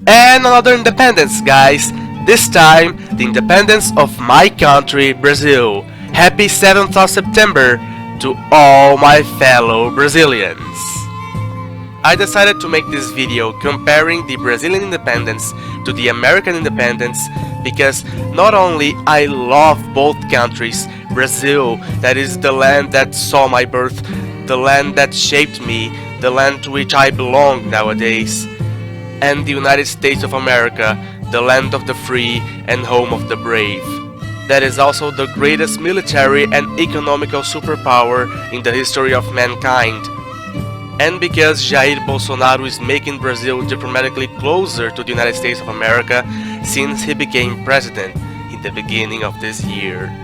And another independence, guys. This time, the independence of my country, Brazil. Happy 7th of September to all my fellow Brazilians. I decided to make this video comparing the Brazilian independence to the American independence because not only I love both countries, Brazil, that is the land that saw my birth, the land that shaped me, the land to which I belong nowadays, and the United States of America, the land of the free and home of the brave. That is also the greatest military and economical superpower in the history of mankind. And because Jair Bolsonaro is making Brazil diplomatically closer to the United States of America since he became president in the beginning of this year.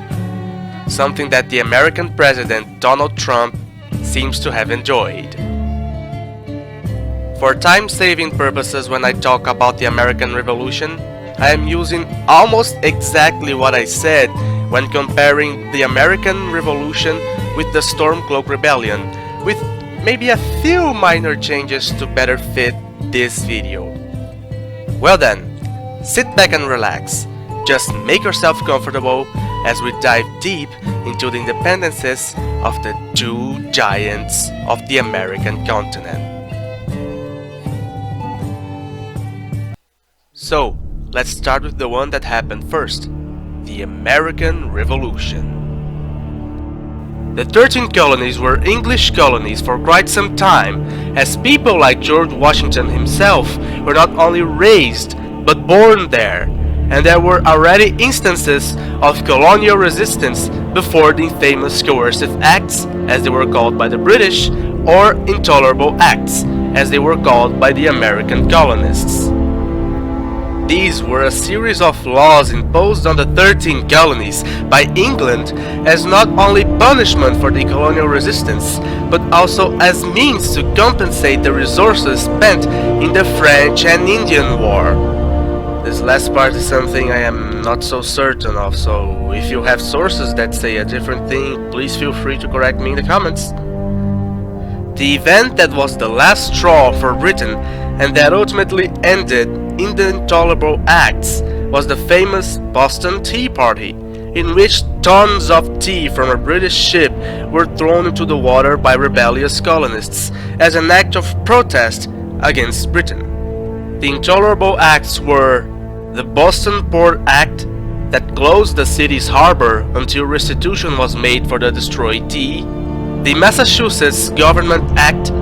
Something that the American president Donald Trump seems to have enjoyed. For time-saving purposes, when I talk about the American Revolution, I am using almost exactly what I said when comparing the American Revolution with the Stormcloak Rebellion, with maybe a few minor changes to better fit this video. Well then, sit back and relax. Just make yourself comfortable as we dive deep into the independences of the two giants of the American continent. So, let's start with the one that happened first, the American Revolution. The 13 colonies were English colonies for quite some time, as people like George Washington himself were not only raised but born there, and there were already instances of colonial resistance before the famous Coercive Acts, as they were called by the British, or Intolerable Acts, as they were called by the American colonists. These were a series of laws imposed on the 13 colonies by England as not only punishment for the colonial resistance, but also as means to compensate the resources spent in the French and Indian War. This last part is something I am not so certain of, so if you have sources that say a different thing, please feel free to correct me in the comments. The event that was the last straw for Britain and that ultimately ended in the Intolerable Acts was the famous Boston Tea Party, in which tons of tea from a British ship were thrown into the water by rebellious colonists as an act of protest against Britain. The Intolerable Acts were the Boston Port Act that closed the city's harbor until restitution was made for the destroyed tea, the Massachusetts Government Act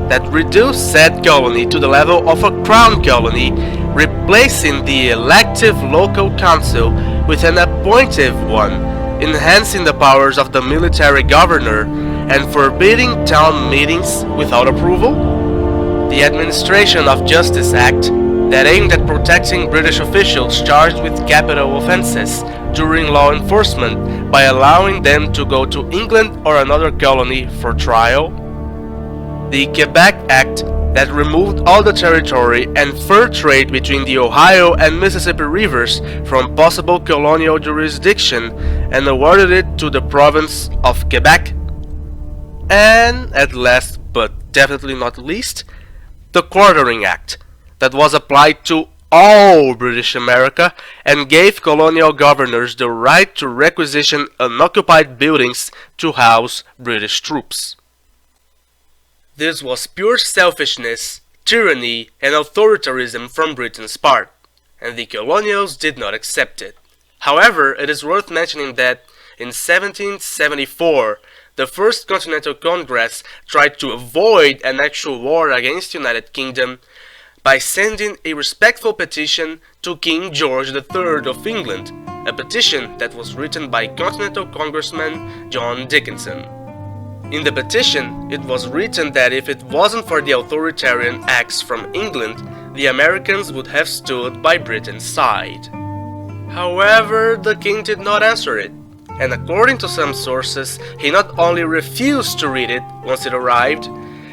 that reduced said colony to the level of a crown colony, replacing the elective local council with an appointive one, enhancing the powers of the military governor and forbidding town meetings without approval, the Administration of Justice Act that aimed at protecting British officials charged with capital offences during law enforcement by allowing them to go to England or another colony for trial, the Quebec Act that removed all the territory and fur trade between the Ohio and Mississippi rivers from possible colonial jurisdiction and awarded it to the province of Quebec, and at last but definitely not least, the Quartering Act that was applied to all British America and gave colonial governors the right to requisition unoccupied buildings to house British troops. This was pure selfishness, tyranny, and authoritarianism from Britain's part, and the colonials did not accept it. However, it is worth mentioning that in 1774, the First Continental Congress tried to avoid an actual war against the United Kingdom by sending a respectful petition to King George III of England, a petition that was written by Continental Congressman John Dickinson. In the petition, it was written that if it wasn't for the authoritarian acts from England, the Americans would have stood by Britain's side. However, the king did not answer it, and according to some sources, he not only refused to read it once it arrived,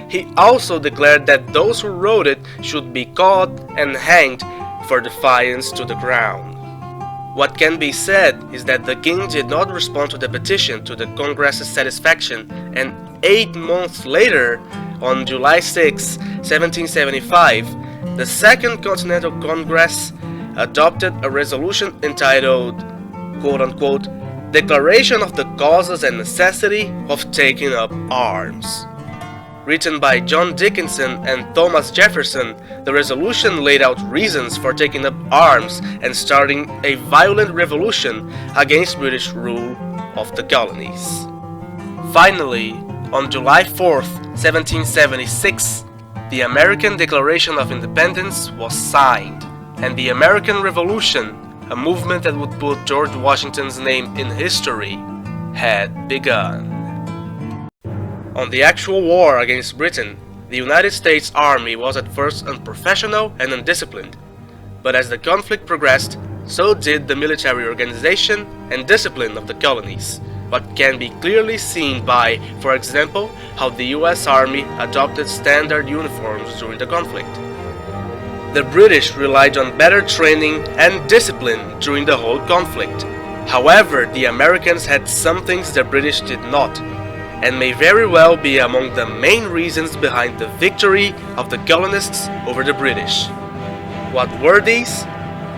he also declared that those who wrote it should be caught and hanged for defiance to the crown. What can be said is that the king did not respond to the petition to the Congress's satisfaction, and 8 months later, on July 6, 1775, the Second Continental Congress adopted a resolution entitled, quote-unquote, Declaration of the Causes and Necessity of Taking Up Arms. Written by John Dickinson and Thomas Jefferson, the resolution laid out reasons for taking up arms and starting a violent revolution against British rule of the colonies. Finally, on July 4th, 1776, the American Declaration of Independence was signed, and the American Revolution, a movement that would put George Washington's name in history, had begun. On the actual war against Britain, the United States Army was at first unprofessional and undisciplined, but as the conflict progressed, so did the military organization and discipline of the colonies, what can be clearly seen by, for example, how the US Army adopted standard uniforms during the conflict. The British relied on better training and discipline during the whole conflict. However, the Americans had some things the British did not, and may very well be among the main reasons behind the victory of the colonists over the British. What were these?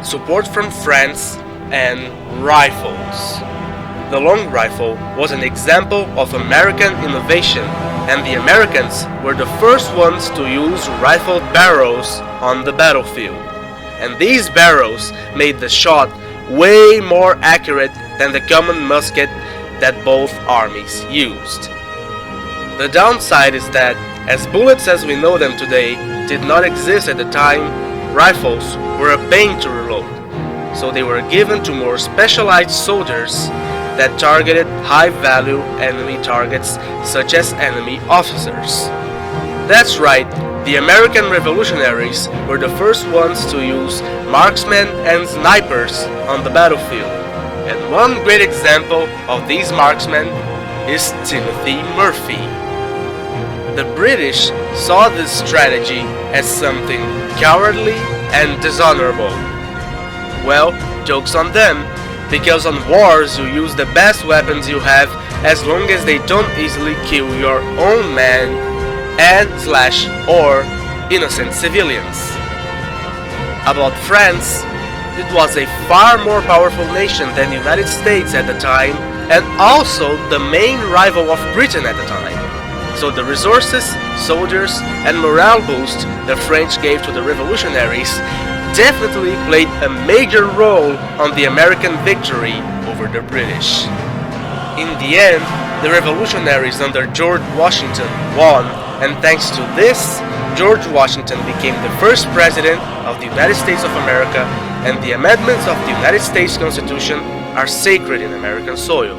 Support from France and rifles. The long rifle was an example of American innovation, and the Americans were the first ones to use rifled barrels on the battlefield. And these barrels made the shot way more accurate than the common musket that both armies used. The downside is that, as bullets as we know them today did not exist at the time, rifles were a pain to reload, so they were given to more specialized soldiers that targeted high-value enemy targets such as enemy officers. That's right, the American revolutionaries were the first ones to use marksmen and snipers on the battlefield. And one great example of these marksmen is Timothy Murphy. The British saw this strategy as something cowardly and dishonorable. Well, joke's on them, because on wars you use the best weapons you have as long as they don't easily kill your own men and/or innocent civilians. About France, it was a far more powerful nation than the United States at the time, and also the main rival of Britain at the time. So the resources, soldiers, and morale boost the French gave to the revolutionaries definitely played a major role on the American victory over the British. In the end, the revolutionaries under George Washington won, and thanks to this, George Washington became the first president of the United States of America, and the amendments of the United States Constitution are sacred in American soil.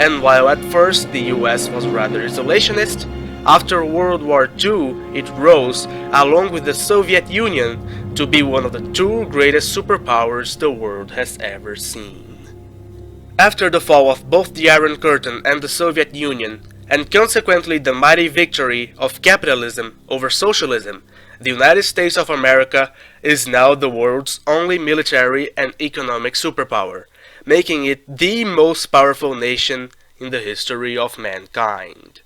And while at first the US was rather isolationist, after World War II it rose, along with the Soviet Union, to be one of the two greatest superpowers the world has ever seen. After the fall of both the Iron Curtain and the Soviet Union, and consequently the mighty victory of capitalism over socialism, the United States of America is now the world's only military and economic superpower, making it the most powerful nation in the history of mankind.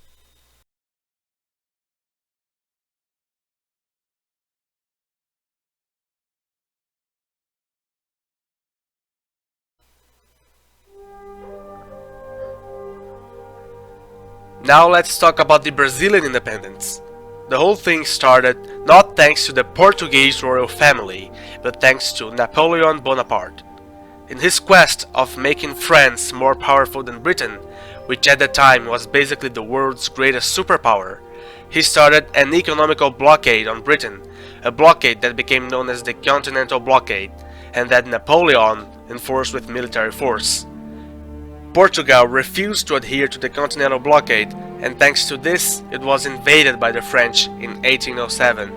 Now let's talk about the Brazilian independence. The whole thing started not thanks to the Portuguese royal family, but thanks to Napoleon Bonaparte. In his quest of making France more powerful than Britain, which at the time was basically the world's greatest superpower, he started an economical blockade on Britain, a blockade that became known as the Continental Blockade, and that Napoleon enforced with military force. Portugal refused to adhere to the Continental Blockade, and thanks to this, it was invaded by the French in 1807.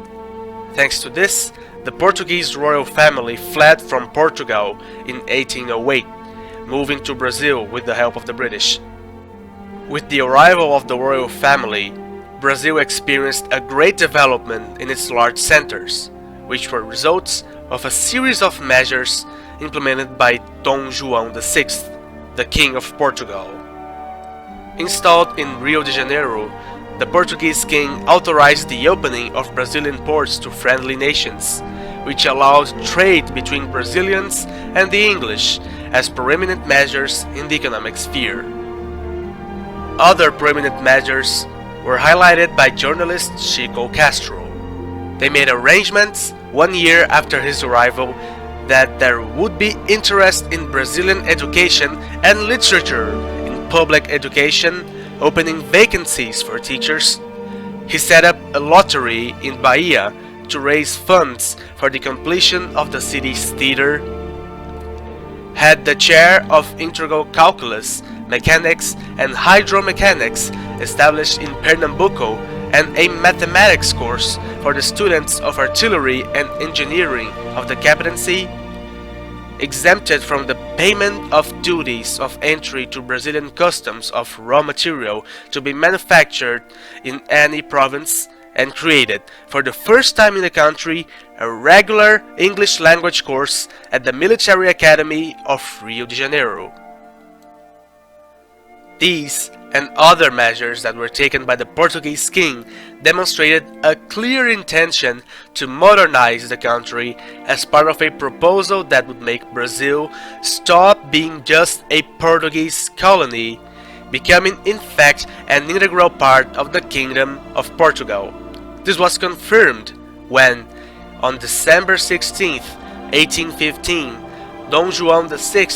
Thanks to this, the Portuguese royal family fled from Portugal in 1808, moving to Brazil with the help of the British. With the arrival of the royal family, Brazil experienced a great development in its large centers, which were results of a series of measures implemented by Dom João VI, the King of Portugal. Installed in Rio de Janeiro, the Portuguese king authorized the opening of Brazilian ports to friendly nations, which allowed trade between Brazilians and the English as preeminent measures in the economic sphere. Other prominent measures were highlighted by journalist Chico Castro. They made arrangements 1 year after his arrival that there would be interest in Brazilian education and literature in public education, opening vacancies for teachers. He set up a lottery in Bahia to raise funds for the completion of the city's theater, had the chair of integral calculus, mechanics and hydromechanics established in Pernambuco, and a mathematics course for the students of artillery and engineering of the captaincy, exempted from the payment of duties of entry to Brazilian customs of raw material to be manufactured in any province, and created, for the first time in the country, a regular English language course at the Military Academy of Rio de Janeiro. These and other measures that were taken by the Portuguese king demonstrated a clear intention to modernize the country as part of a proposal that would make Brazil stop being just a Portuguese colony, becoming in fact an integral part of the Kingdom of Portugal. This was confirmed when, on December 16, 1815, Dom João VI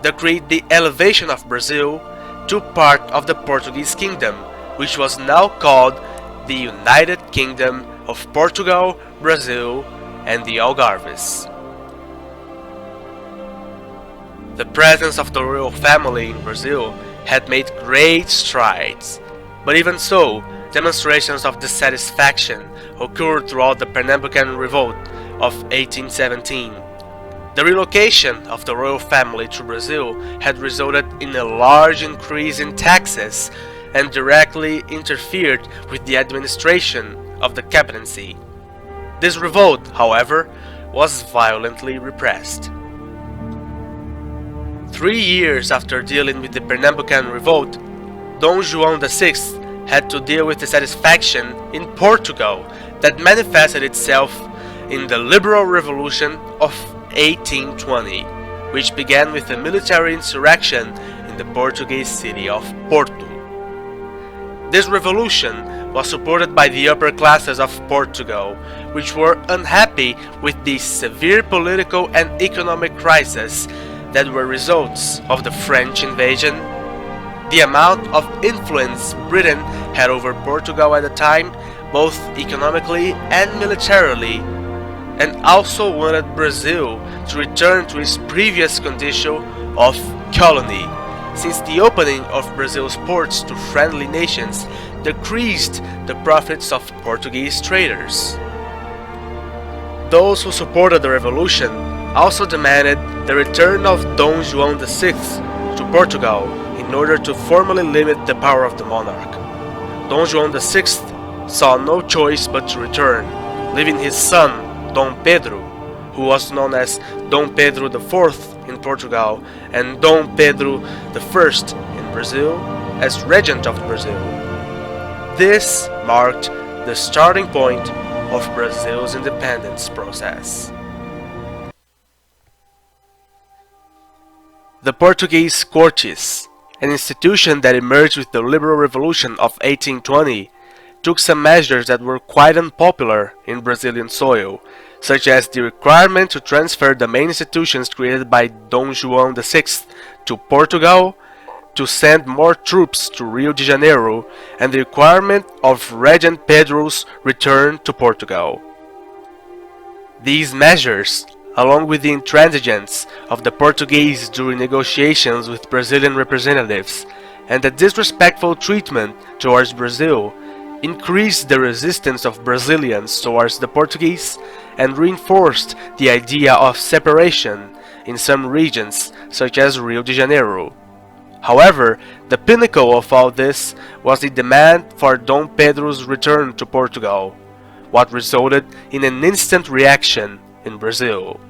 decreed the elevation of Brazil to part of the Portuguese kingdom, which was now called the United Kingdom of Portugal, Brazil, and the Algarves. The presence of the royal family in Brazil had made great strides, but even so, demonstrations of dissatisfaction occurred throughout the Pernambucan Revolt of 1817. The relocation of the royal family to Brazil had resulted in a large increase in taxes and directly interfered with the administration of the captaincy. This revolt, however, was violently repressed. 3 years after dealing with the Pernambucan Revolt, Dom João VI had to deal with dissatisfaction in Portugal that manifested itself in the Liberal Revolution of 1820, which began with a military insurrection in the Portuguese city of Porto. This revolution was supported by the upper classes of Portugal, which were unhappy with the severe political and economic crisis that were results of the French invasion, the amount of influence Britain had over Portugal at the time, both economically and militarily, and also wanted Brazil to return to its previous condition of colony, since the opening of Brazil's ports to friendly nations decreased the profits of Portuguese traders. Those who supported the revolution also demanded the return of Dom João VI to Portugal in order to formally limit the power of the monarch. Dom João VI saw no choice but to return, leaving his son Dom Pedro, who was known as Dom Pedro IV in Portugal and Dom Pedro I in Brazil, as regent of Brazil. This marked the starting point of Brazil's independence process. The Portuguese Scorches, an institution that emerged with the Liberal Revolution of 1820, took some measures that were quite unpopular in Brazilian soil, such as the requirement to transfer the main institutions created by Dom João VI to Portugal, to send more troops to Rio de Janeiro, and the requirement of Regent Pedro's return to Portugal. These measures, along with the intransigence of the Portuguese during negotiations with Brazilian representatives, and the disrespectful treatment towards Brazil, increased the resistance of Brazilians towards the Portuguese and reinforced the idea of separation in some regions, such as Rio de Janeiro. However, the pinnacle of all this was the demand for Dom Pedro's return to Portugal, what resulted in an instant reaction in Brazil.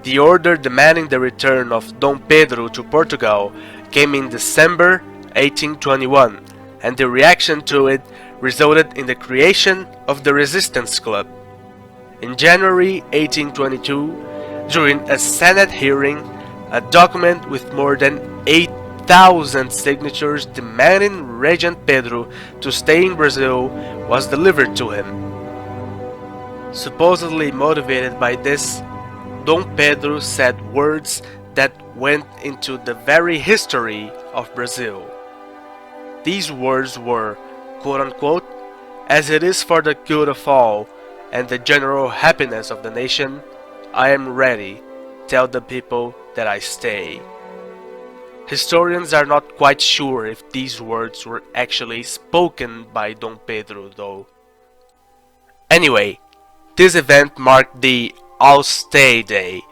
The order demanding the return of Dom Pedro to Portugal came in December 1821, and the reaction to it resulted in the creation of the Resistance Club. In January 1822, during a Senate hearing, a document with more than 8,000 signatures demanding Regent Pedro to stay in Brazil was delivered to him. Supposedly motivated by this, Dom Pedro said words that went into the very history of Brazil. These words were, quote-unquote, "As it is for the good of all and the general happiness of the nation, I am ready, tell the people that I stay." Historians are not quite sure if these words were actually spoken by Dom Pedro though. Anyway, this event marked the I'll Stay Day,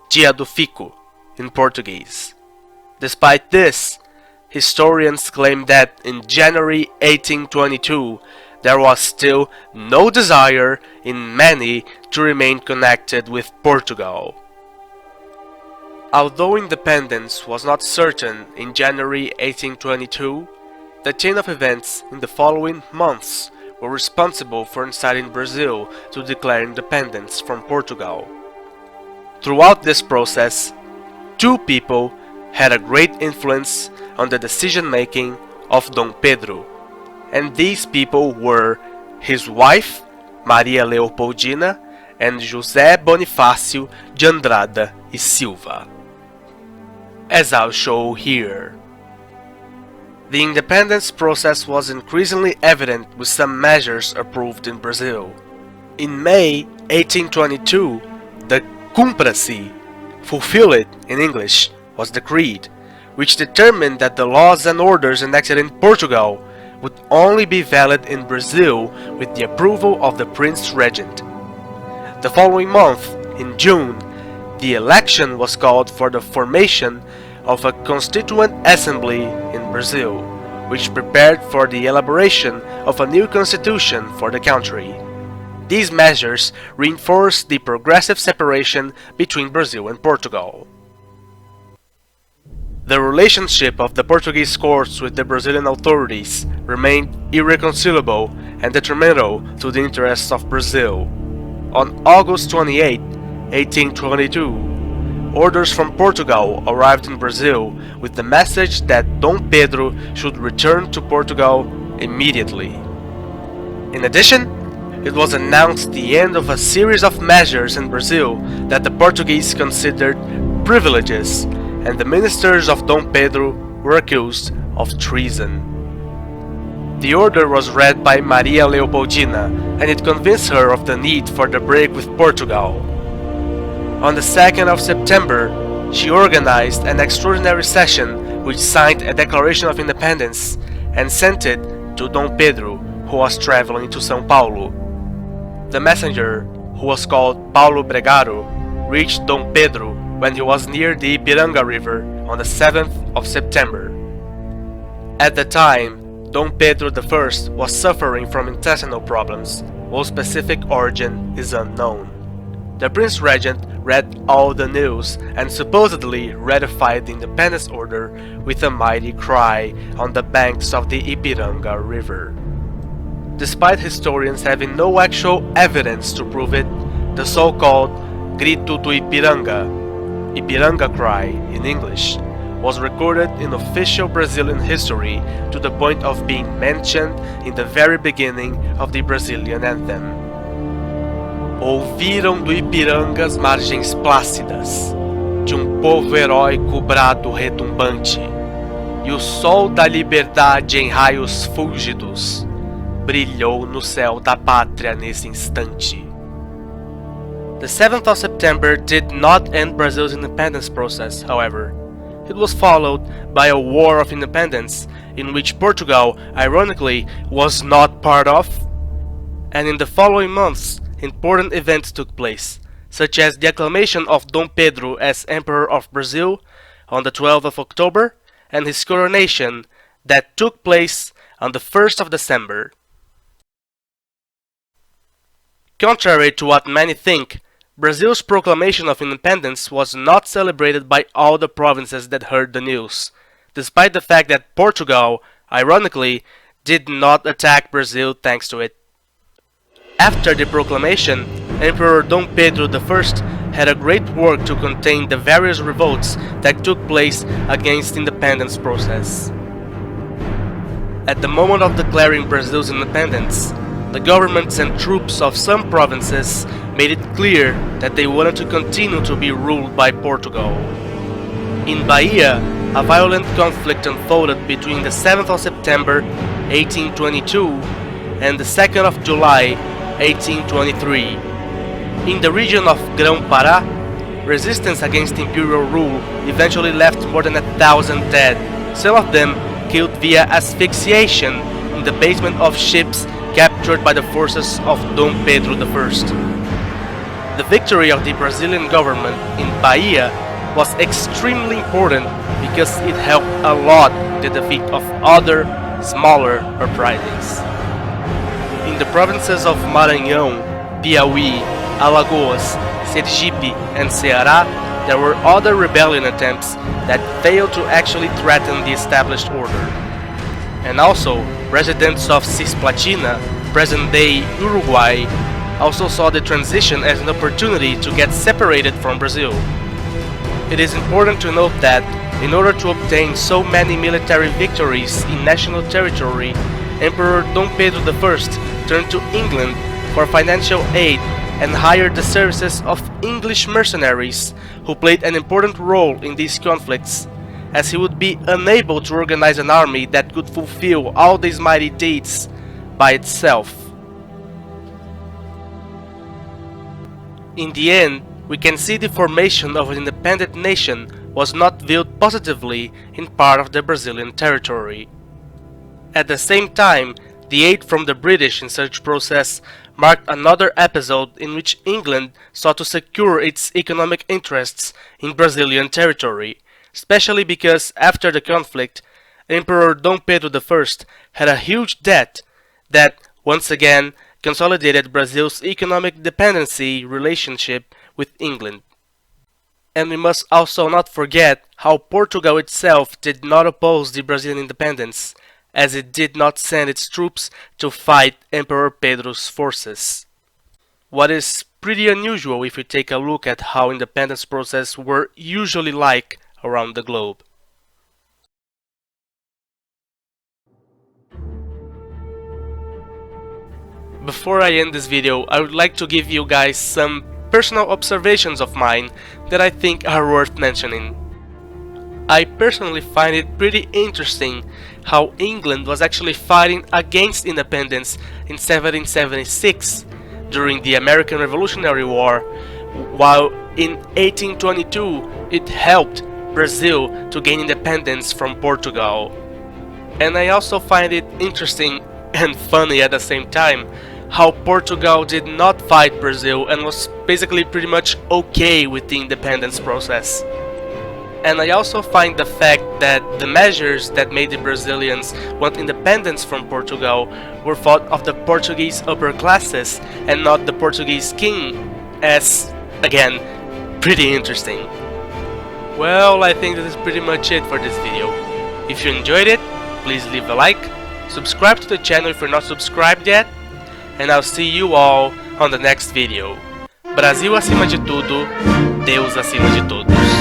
Dia do Fico in Portuguese. Despite this, historians claim that in January 1822 there was still no desire in many to remain connected with Portugal. Although independence was not certain in January 1822, the chain of events in the following months were responsible for inciting Brazil to declare independence from Portugal. Throughout this process, two people had a great influence on the decision-making of Dom Pedro, and these people were his wife, Maria Leopoldina, and José Bonifácio de Andrada e Silva, as I'll show here. The independence process was increasingly evident with some measures approved in Brazil. In May 1822, the Cumpra-se, fulfill it in English, was decreed, which determined that the laws and orders enacted in Portugal would only be valid in Brazil with the approval of the Prince Regent. The following month, in June, the election was called for the formation of a Constituent Assembly in Brazil, which prepared for the elaboration of a new constitution for the country. These measures reinforced the progressive separation between Brazil and Portugal. The relationship of the Portuguese Scorches with the Brazilian authorities remained irreconcilable and detrimental to the interests of Brazil. On August 28, 1822, orders from Portugal arrived in Brazil with the message that Dom Pedro should return to Portugal immediately. In addition, it was announced the end of a series of measures in Brazil that the Portuguese considered privileges, and the ministers of Dom Pedro were accused of treason. The order was read by Maria Leopoldina, and it convinced her of the need for the break with Portugal. On the 2nd of September, she organized an extraordinary session which signed a declaration of independence and sent it to Dom Pedro, who was traveling to São Paulo. The messenger, who was called Paulo Bregaro, reached Dom Pedro when he was near the Ipiranga River on the 7th of September. At the time, Dom Pedro I was suffering from intestinal problems, whose specific origin is unknown. The Prince Regent read all the news and supposedly ratified the independence order with a mighty cry on the banks of the Ipiranga River. Despite historians having no actual evidence to prove it, the so-called Grito do Ipiranga, Ipiranga Cry in English, was recorded in official Brazilian history to the point of being mentioned in the very beginning of the Brazilian anthem. Ouviram do Ipiranga as margens plácidas, de povo heróico brado retumbante, e o sol da liberdade em raios fúlgidos brilhou no céu da pátria nesse instante. The 7th of September did not end Brazil's independence process, however. It was followed by a war of independence in which Portugal, ironically, was not part of, and in the following months, important events took place, such as the acclamation of Dom Pedro as Emperor of Brazil on the 12th of October and his coronation that took place on the 1st of December. Contrary to what many think, Brazil's proclamation of independence was not celebrated by all the provinces that heard the news, despite the fact that Portugal, ironically, did not attack Brazil thanks to it. After the proclamation, Emperor Dom Pedro I had a great work to contain the various revolts that took place against the independence process. At the moment of declaring Brazil's independence, the governments and troops of some provinces made it clear that they wanted to continue to be ruled by Portugal. In Bahia, a violent conflict unfolded between the 7th of September 1822 and the 2nd of July 1823. In the region of Grão-Pará, resistance against imperial rule eventually left more than 1,000 dead, some of them killed via asphyxiation in the basement of ships captured by the forces of Dom Pedro I. The victory of the Brazilian government in Bahia was extremely important because it helped a lot in the defeat of other, smaller uprisings. In the provinces of Maranhão, Piauí, Alagoas, Sergipe, and Ceará, there were other rebellion attempts that failed to actually threaten the established order. And also, residents of Cisplatina, present-day Uruguay, also saw the transition as an opportunity to get separated from Brazil. It is important to note that, in order to obtain so many military victories in national territory, Emperor Dom Pedro I turned to England for financial aid and hired the services of English mercenaries who played an important role in these conflicts, as he would be unable to organize an army that could fulfill all these mighty deeds by itself. In the end, we can see the formation of an independent nation was not viewed positively in part of the Brazilian territory. At the same time, the aid from the British in such process marked another episode in which England sought to secure its economic interests in Brazilian territory, especially because after the conflict, Emperor Dom Pedro I had a huge debt that, once again, consolidated Brazil's economic dependency relationship with England. And we must also not forget how Portugal itself did not oppose the Brazilian independence, as it did not send its troops to fight Emperor Pedro's forces. What is pretty unusual if you take a look at how independence processes were usually like around the globe. Before I end this video, I would like to give you guys some personal observations of mine that I think are worth mentioning. I personally find it pretty interesting how England was actually fighting against independence in 1776 during the American Revolutionary War, while in 1822 it helped Brazil to gain independence from Portugal. And I also find it interesting and funny at the same time how Portugal did not fight Brazil and was basically pretty much okay with the independence process. And I also find the fact that the measures that made the Brazilians want independence from Portugal were thought of the Portuguese upper classes and not the Portuguese king as, again, pretty interesting. Well, I think that is pretty much it for this video. If you enjoyed it, please leave a like, subscribe to the channel if you're not subscribed yet, and I'll see you all on the next video. Brasil acima de tudo, Deus acima de todos.